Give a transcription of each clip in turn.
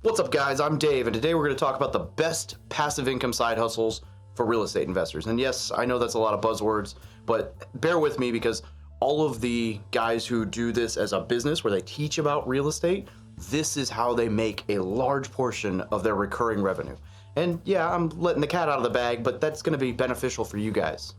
What's up, guys? I'm Dave, and today we're going to talk about the best passive income side hustles for real estate investors. And yes, I know that's a lot of buzzwords, but bear with me because all of the guys who do this as a business where they teach about real estate, this is how they make a large portion of their recurring revenue. And yeah, I'm letting the cat out of the bag, but that's going to be beneficial for you guys.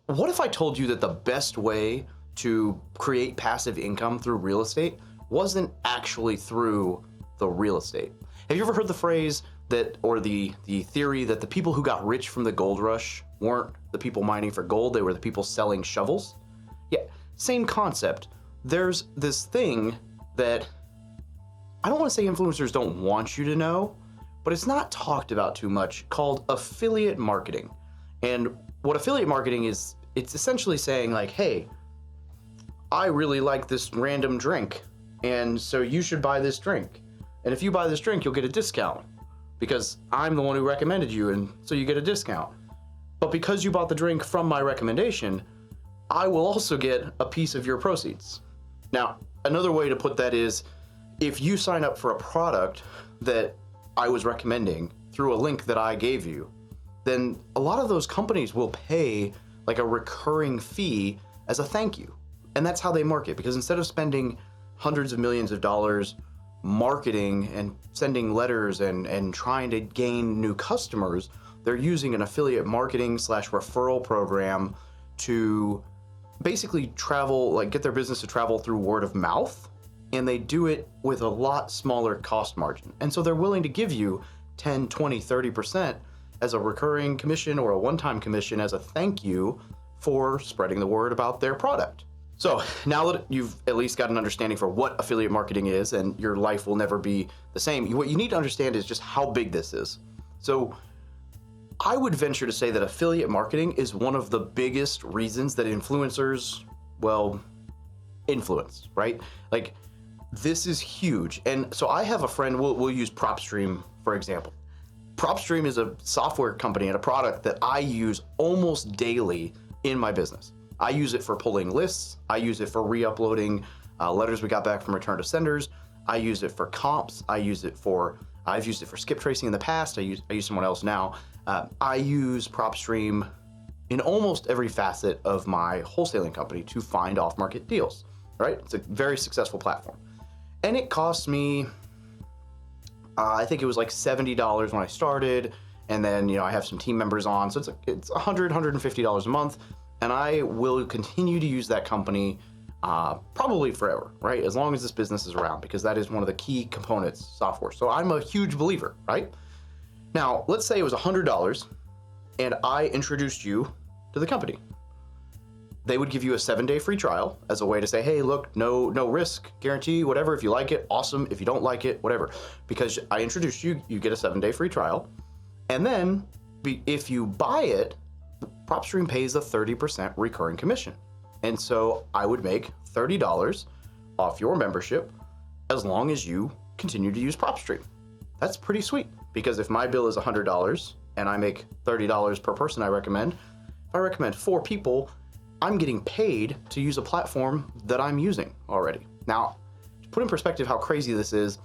What if I told you that the best way to create passive income through real estate wasn't actually through the real estate? Have you ever heard the phrase that, or the theory that the people who got rich from the gold rush weren't the people mining for gold, they were the people selling shovels? Yeah, same concept. There's this thing that I don't want to say influencers don't want you to know, but it's not talked about too much, called affiliate marketing. And what affiliate marketing is, it's essentially saying like, hey, I really like this random drink, and so you should buy this drink. And if you buy this drink, you'll get a discount because I'm the one who recommended you, and so you get a discount. But because you bought the drink from my recommendation, I will also get a piece of your proceeds. Now, another way to put that is if you sign up for a product that I was recommending through a link that I gave you, then a lot of those companies will pay like a recurring fee as a thank you. And that's how they market, because instead of spending hundreds of millions of dollars marketing and sending letters and trying to gain new customers, they're using an affiliate marketing / referral program to basically travel, like get their business to travel through word of mouth. And they do it with a lot smaller cost margin. And so they're willing to give you 10, 20, 30% as a recurring commission or a one-time commission as a thank you for spreading the word about their product. So now that you've at least got an understanding for what affiliate marketing is, and your life will never be the same, what you need to understand is just how big this is. So I would venture to say that affiliate marketing is one of the biggest reasons that influencers, well, influence, right? Like, this is huge. And so I have a friend, we'll use Propstream, for example. Propstream is a software company and a product that I use almost daily in my business. I use it for pulling lists. I use it for re-uploading letters we got back from return to senders. I use it for comps. I've used it for skip tracing in the past. I use someone else now. I use Propstream in almost every facet of my wholesaling company to find off-market deals, right? It's a very successful platform. And it costs me, I think it was like $70 when I started, and then I have some team members on, so it's $100, $150 a month, and I will continue to use that company probably forever, right? As long as this business is around, because that is one of the key components, software. So I'm a huge believer, right? Now, let's say it was $100, and I introduced you to the company. They would give you a 7-day free trial as a way to say, hey, look, no risk guarantee, whatever. If you like it, awesome. If you don't like it, whatever. Because I introduced you, you get a 7-day free trial. And then if you buy it, Propstream pays a 30% recurring commission. And so I would make $30 off your membership as long as you continue to use Propstream. That's pretty sweet, because if my bill is $100 and I make $30 per person I recommend, if I recommend 4 people, I'm getting paid to use a platform that I'm using already. Now, to put in perspective how crazy this is,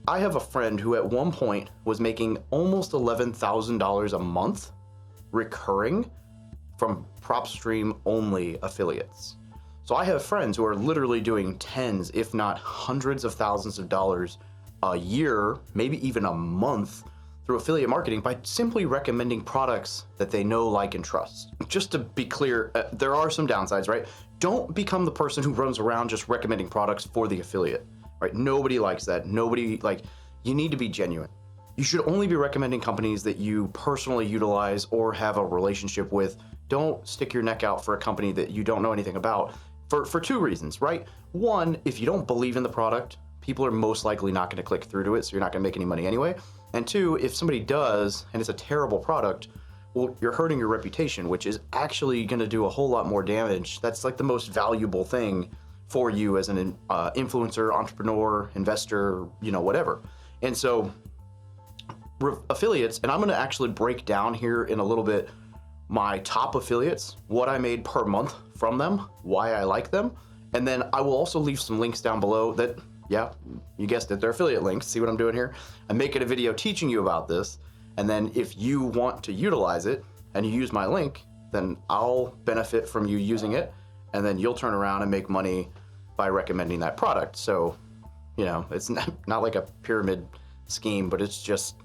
I have a friend who at one point was making almost $11,000 a month recurring from Propstream only affiliates. So I have friends who are literally doing tens, if not hundreds of thousands of dollars a year, maybe even a month, through affiliate marketing by simply recommending products that they know, like, and trust. Just to be clear, there are some downsides, right? Don't become the person who runs around just recommending products for the affiliate, right? Nobody likes that. You need to be genuine. You should only be recommending companies that you personally utilize or have a relationship with. Don't stick your neck out for a company that you don't know anything about for 2 reasons, right? One, if you don't believe in the product, people are most likely not going to click through to it, so you're not going to make any money anyway. And 2, if somebody does and it's a terrible product, well, you're hurting your reputation, which is actually going to do a whole lot more damage. That's like the most valuable thing for you as an influencer, entrepreneur, investor, whatever. And so affiliates, and I'm going to actually break down here in a little bit my top affiliates, what I made per month from them, why I like them, and then I will also leave some links down below that, yeah, you guessed it, they're affiliate links. See what I'm doing here? I'm making a video teaching you about this, and then if you want to utilize it and you use my link, then I'll benefit from you using it, and then you'll turn around and make money by recommending that product. So, it's not like a pyramid scheme, but it's just,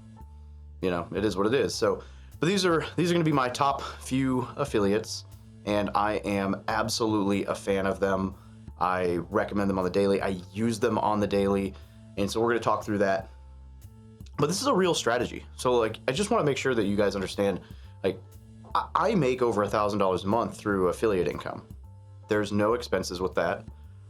it is what it is. So, but these are going to be my top few affiliates, and I am absolutely a fan of them. I recommend them on the daily. I use them on the daily, and so we're going to talk through that. But this is a real strategy. So, I just want to make sure that you guys understand, I make over $1,000 a month through affiliate income. There's no expenses with that.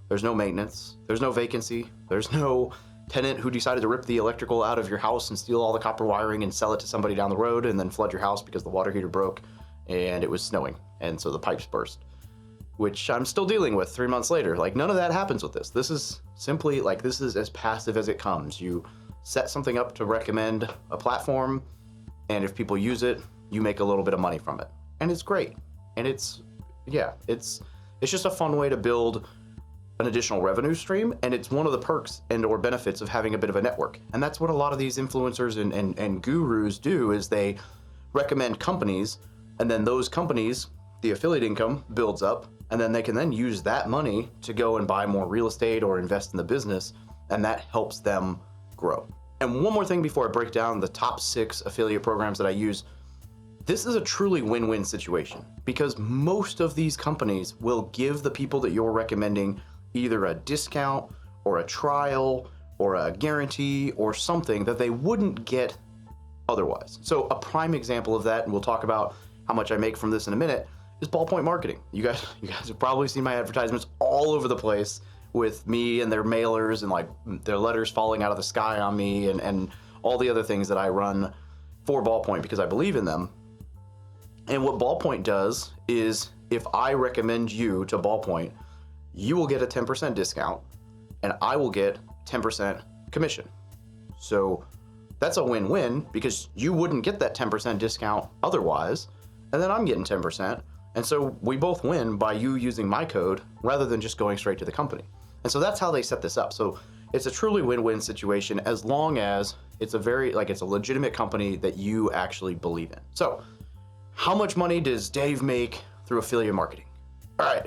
There's no maintenance. There's no vacancy. There's no tenant who decided to rip the electrical out of your house and steal all the copper wiring and sell it to somebody down the road and then flood your house because the water heater broke and it was snowing and so the pipes burst, which I'm still dealing with 3 months later. None of that happens with this. This is simply this is as passive as it comes. You set something up to recommend a platform, and if people use it, you make a little bit of money from it, and it's great. And it's just a fun way to build an additional revenue stream, and it's one of the perks and or benefits of having a bit of a network. And that's what a lot of these influencers and gurus do, is they recommend companies, and then those companies, the affiliate income builds up, and then they can then use that money to go and buy more real estate or invest in the business, and that helps them grow. And one more thing before I break down the top 6 affiliate programs that I use. This is a truly win-win situation, because most of these companies will give the people that you're recommending either a discount or a trial or a guarantee or something that they wouldn't get otherwise. So a prime example of that, and we'll talk about how much I make from this in a minute, is Ballpoint Marketing. You guys have probably seen my advertisements all over the place with me and their mailers and their letters falling out of the sky on me and all the other things that I run for Ballpoint because I believe in them. And what Ballpoint does is, if I recommend you to Ballpoint, you will get a 10% discount and I will get 10% commission. So that's a win-win, because you wouldn't get that 10% discount otherwise, and then I'm getting 10%. And so we both win by you using my code rather than just going straight to the company. And so that's how they set this up. So it's a truly win-win situation, as long as it's it's a legitimate company that you actually believe in. So how much money does Dave make through affiliate marketing? All right,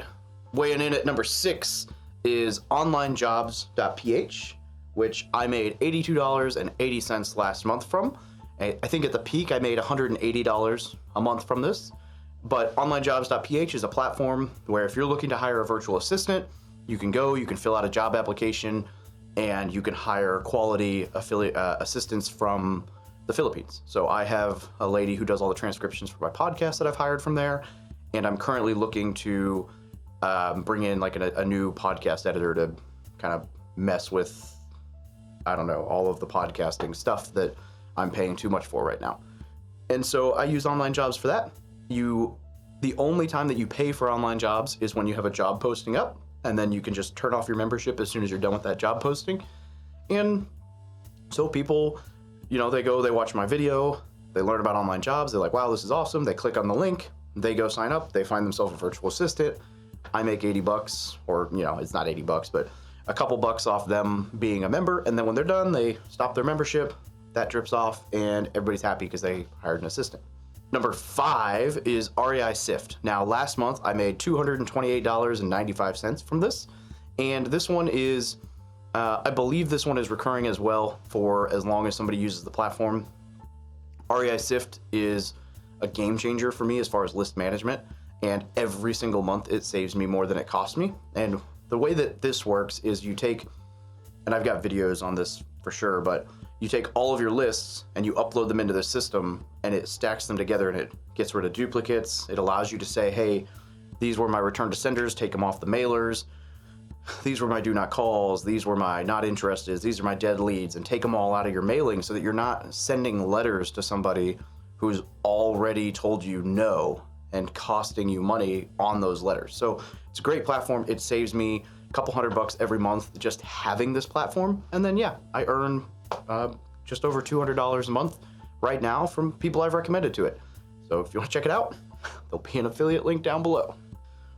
weighing in at number 6 is OnlineJobs.PH, which I made $82.80 last month from. I think at the peak I made $180 a month from this. But OnlineJobs.PH is a platform where if you're looking to hire a virtual assistant, you can fill out a job application, and you can hire quality affiliate assistants from the Philippines. So I have a lady who does all the transcriptions for my podcast that I've hired from there, and I'm currently looking to bring in a new podcast editor to kind of mess with, all of the podcasting stuff that I'm paying too much for right now. And so I use Online Jobs for that. The only time that you pay for Online Jobs is when you have a job posting up, and then you can just turn off your membership as soon as you're done with that job posting. And so people, they watch my video, they learn about Online Jobs, they're like, wow, this is awesome. They click on the link, they go sign up, they find themselves a virtual assistant. I make $80, or, it's not $80, but a couple bucks off them being a member. And then when they're done, they stop their membership, that drips off, and everybody's happy because they hired an assistant. Number 5 is REIsift. Now, last month I made $228.95 from this, and this one is, I believe this one is recurring as well for as long as somebody uses the platform. REIsift is a game changer for me as far as list management, and every single month it saves me more than it costs me. And the way that this works is you take, and I've got videos on this for sure, but you take all of your lists and you upload them into the system, and it stacks them together and it gets rid of duplicates. It allows you to say, hey, these were my return to senders, take them off the mailers. These were my do not calls. These were my not interested. These are my dead leads, and take them all out of your mailing so that you're not sending letters to somebody who's already told you no and costing you money on those letters. So it's a great platform. It saves me couple $100 every month just having this platform. And then, yeah, I earn just over $200 a month right now from people I've recommended to it. So if you want to check it out, there'll be an affiliate link down below.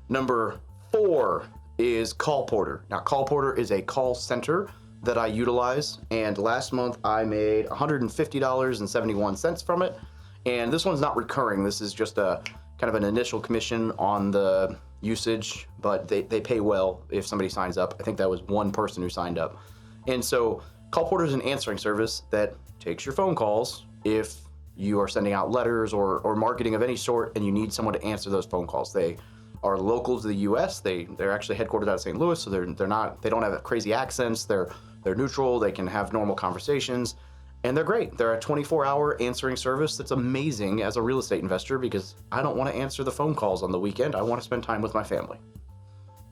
Number 4 is Call Porter. Now, Call Porter is a call center that I utilize, and last month I made $150.71 from it. And this one's not recurring. This is just a kind of an initial commission on the usage, but they pay well if somebody signs up. I think that was one person who signed up. And so Call Porter is an answering service that takes your phone calls if you are sending out letters or marketing of any sort and you need someone to answer those phone calls. They are local to the US. They're actually headquartered out of St. Louis, so they don't have crazy accents. They're neutral. They can have normal conversations, and they're great. They're a 24-hour answering service that's amazing as a real estate investor because I don't want to answer the phone calls on the weekend. I want to spend time with my family.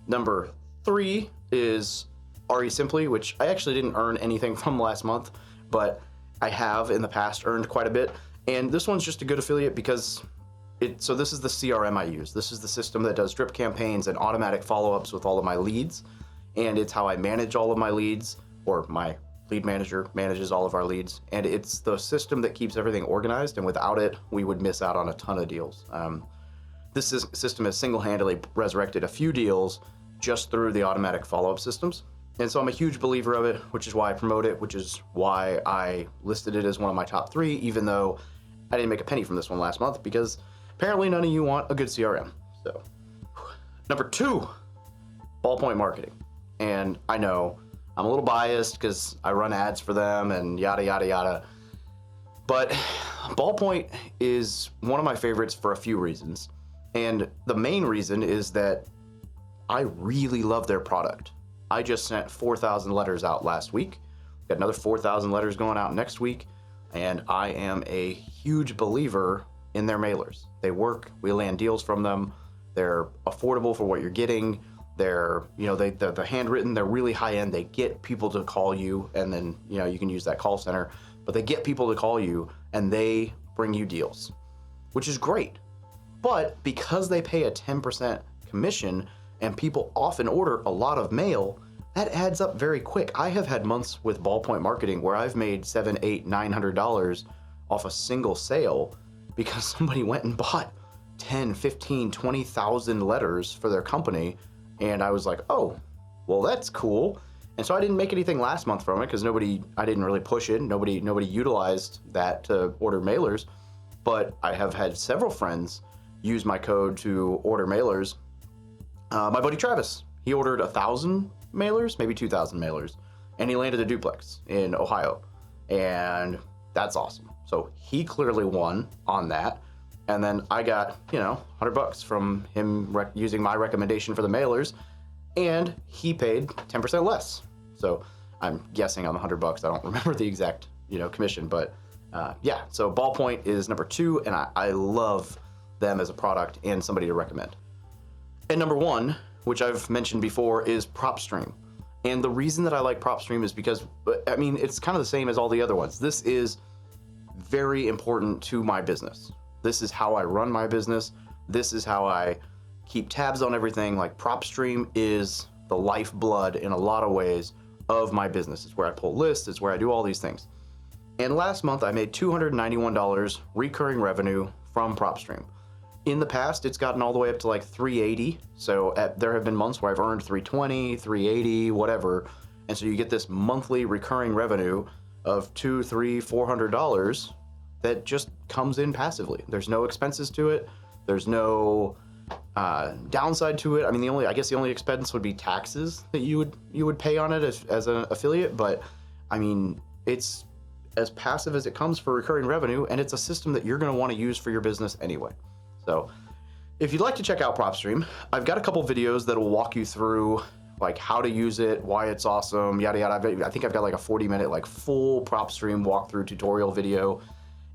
Number 3 is RESimpli, which I actually didn't earn anything from last month, but I have in the past earned quite a bit. And this one's just a good affiliate because so this is the CRM I use. This is the system that does drip campaigns and automatic follow-ups with all of my leads. And it's how I manage all of my leads, or my lead manager manages all of our leads. And it's the system that keeps everything organized. And without it, we would miss out on a ton of deals. This system has single-handedly resurrected a few deals just through the automatic follow-up systems. And so I'm a huge believer of it, which is why I promote it, which is why I listed it as one of my top 3, even though I didn't make a penny from this one last month because apparently none of you want a good CRM. So, number 2, Ballpoint Marketing. And I know I'm a little biased because I run ads for them and yada, yada, yada. But Ballpoint is one of my favorites for a few reasons. And the main reason is that I really love their product. I just sent 4,000 letters out last week. Got another 4,000 letters going out next week. And I am a huge believer in their mailers. They work, we land deals from them. They're affordable for what you're getting. They're handwritten, they're really high end. They get people to call you, and then, you can use that call center, but they get people to call you and they bring you deals, which is great. But because they pay a 10% commission and people often order a lot of mail, that adds up very quick. I have had months with Ballpoint Marketing where I've made $700, $800, $900 off a single sale because somebody went and bought 10, 15, 20,000 letters for their company. And I was like, oh, well, that's cool. And so I didn't make anything last month from it because I didn't really push it. Nobody utilized that to order mailers. But I have had several friends use my code to order mailers. My buddy Travis, he ordered 1,000 mailers, maybe 2,000 mailers, and he landed a duplex in Ohio. And that's awesome. So he clearly won on that. And then I got, $100 from him using my recommendation for the mailers, and he paid 10% less. So I'm guessing on the $100. I don't remember the exact, commission, but yeah. So Ballpoint is number 2, and I love them as a product and somebody to recommend. And number 1, which I've mentioned before, is Propstream. And the reason that I like Propstream is because, it's kind of the same as all the other ones. This is very important to my business. This is how I run my business. This is how I keep tabs on everything. Like, Propstream is the lifeblood in a lot of ways of my business. It's where I pull lists. It's where I do all these things. And last month I made $291 recurring revenue from Propstream. In the past, it's gotten all the way up to like $380. So there have been months where I've earned $320, $380, whatever. And so you get this monthly recurring revenue of $200, $300, $400 that just comes in passively. There's no expenses to it. There's no downside to it. I guess the only expense would be taxes that you would pay on it as an affiliate. But it's as passive as it comes for recurring revenue, and it's a system that you're going to want to use for your business anyway. So if you'd like to check out Propstream, I've got a couple videos that will walk you through like how to use it, why it's awesome, yada yada. I think I've got like a 40-minute full Propstream walkthrough tutorial video,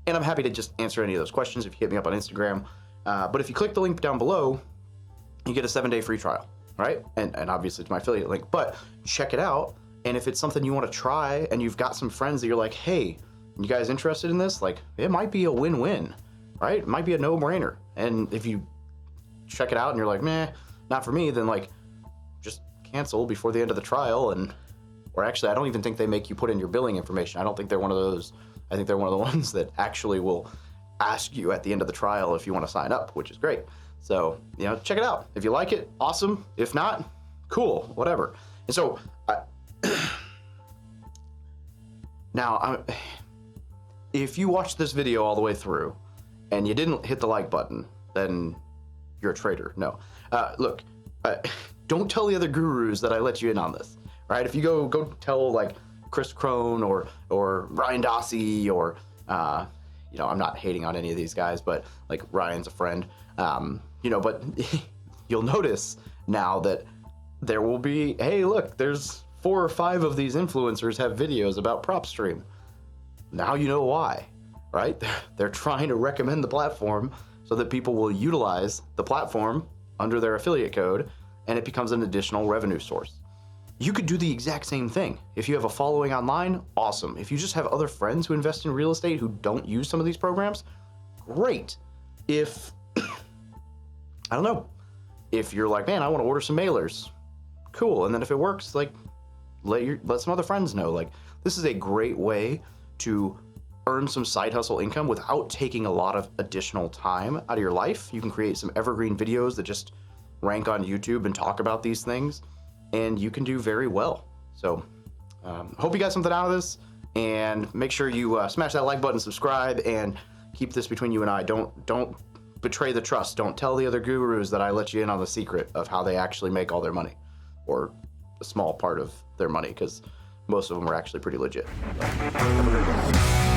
and I'm happy to just answer any of those questions if you hit me up on Instagram. But if you click the link down below, you get a 7-day free trial, right? And obviously it's my affiliate link, but check it out. And if it's something you want to try and you've got some friends that you're like, hey, you guys interested in this? It might be a win-win, right? It might be a no-brainer. And if you check it out and you're like, meh, not for me, then just cancel before the end of the trial, or actually, I don't even think they make you put in your billing information. I don't think they're one of those. I think they're one of the ones that actually will ask you at the end of the trial if you want to sign up, which is great. So, check it out. If you like it, awesome. If not, cool, whatever. And so, now, if you watched this video all the way through and you didn't hit the like button, then you're a traitor. No. Look, don't tell the other gurus that I let you in on this, right? If you go tell like Chris Crone or Ryan Dossie or, I'm not hating on any of these guys, but like Ryan's a friend, but you'll notice now that there will be, hey, look, there's 4 or 5 of these influencers have videos about Propstream. Now you know why, right? They're trying to recommend the platform so that people will utilize the platform under their affiliate code, and it becomes an additional revenue source. You could do the exact same thing. If you have a following online, awesome. If you just have other friends who invest in real estate who don't use some of these programs, great. If, I don't know, if you're like, man, I want to order some mailers, cool. And then if it works, like, let some other friends know. Like, this is a great way to earn some side hustle income without taking a lot of additional time out of your life. You can create some evergreen videos that just rank on YouTube and talk about these things, and you can do very well. So hope you got something out of this, and make sure you smash that like button, subscribe, and keep this between you and I. Don't betray the trust. Don't tell the other gurus that I let you in on the secret of how they actually make all their money, or a small part of their money, because most of them are actually pretty legit. Have a great day.